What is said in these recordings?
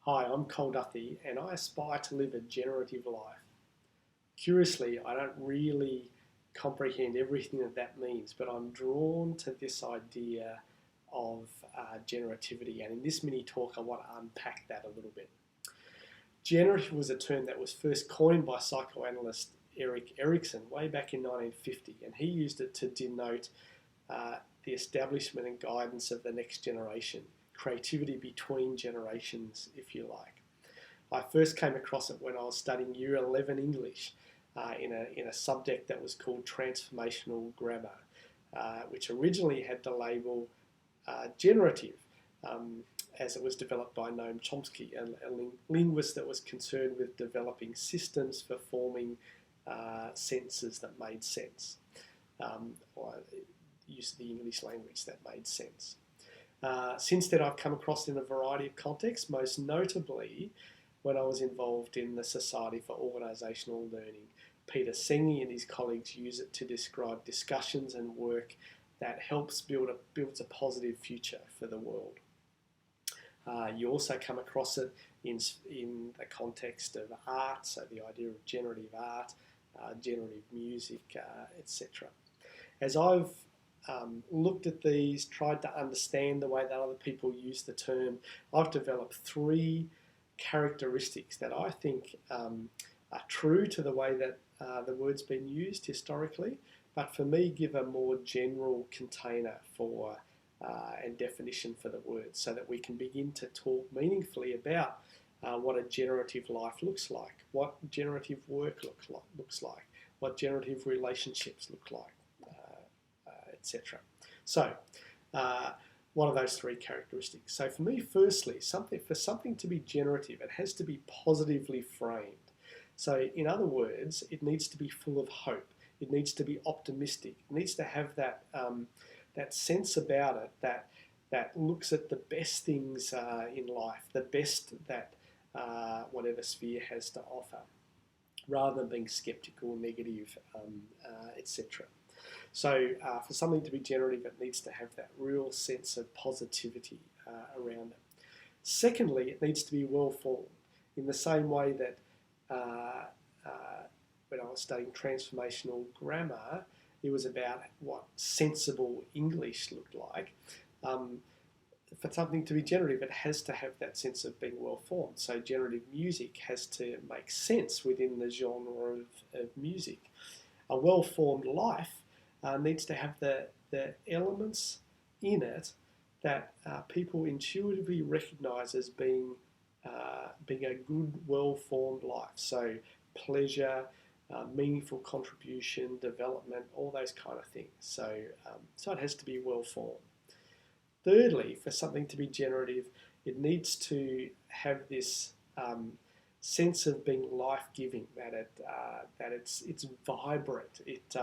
Hi, I'm Duthie and I aspire to live a generative life. Curiously, I don't really comprehend everything that means, but I'm drawn to this idea of generativity. And in this mini talk, I want to unpack that a little bit. Generative was a term that was first coined by psychoanalyst Erik Erikson way back in 1950, and he used it to denote the establishment and guidance of the next generation, creativity between generations, if you like. I first came across it when I was studying Year 11 English in a subject that was called transformational grammar, which originally had the label generative, as it was developed by Noam Chomsky, a linguist that was concerned with developing systems for forming sentences that made sense, or use of the English language that made sense. Since then, I've come across it in a variety of contexts, most notably when I was involved in the Society for Organisational Learning. Peter Senge and his colleagues use it to describe discussions and work that helps builds a positive future for the world. You also come across it in the context of art, so the idea of generative art, generative music, etc. As I've looked at these, tried to understand the way that other people use the term, I've developed three characteristics that I think are true to the way that the word's been used historically, but for me give a more general container for and definition for the word, so that we can begin to talk meaningfully about what a generative life looks like, what generative work looks like, what generative relationships look like, etc. So, what are those three characteristics? So for me, firstly, for something to be generative, it has to be positively framed. So in other words, it needs to be full of hope. It needs to be optimistic. It needs to have that that sense about it that looks at the best things in life, the best that whatever sphere has to offer, rather than being skeptical, negative, etc. So for something to be generative, it needs to have that real sense of positivity around it. Secondly, it needs to be well formed in the same way that when I was studying transformational grammar, it was about what sensible English looked like. For something to be generative, it has to have that sense of being well formed. So generative music has to make sense within the genre of music. A well formed life needs to have the elements in it that people intuitively recognise as being a good, well-formed life. So pleasure, meaningful contribution, development, all those kind of things. So it has to be well-formed. Thirdly, for something to be generative, it needs to have this sense of being life-giving, that it's vibrant. It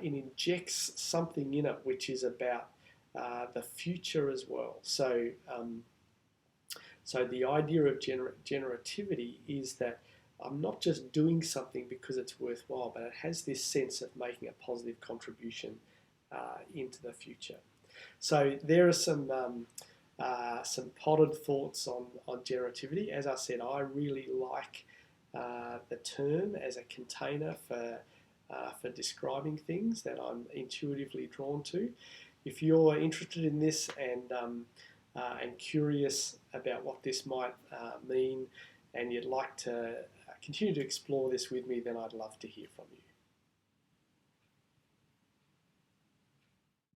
injects something in it which is about the future as well. So the idea of generativity is that I'm not just doing something because it's worthwhile, but it has this sense of making a positive contribution into the future. So there are some potted thoughts on generativity. As I said, I really like the term as a container for describing things that I'm intuitively drawn to. If you're interested in this and curious about what this might mean, and you'd like to continue to explore this with me, then I'd love to hear from you.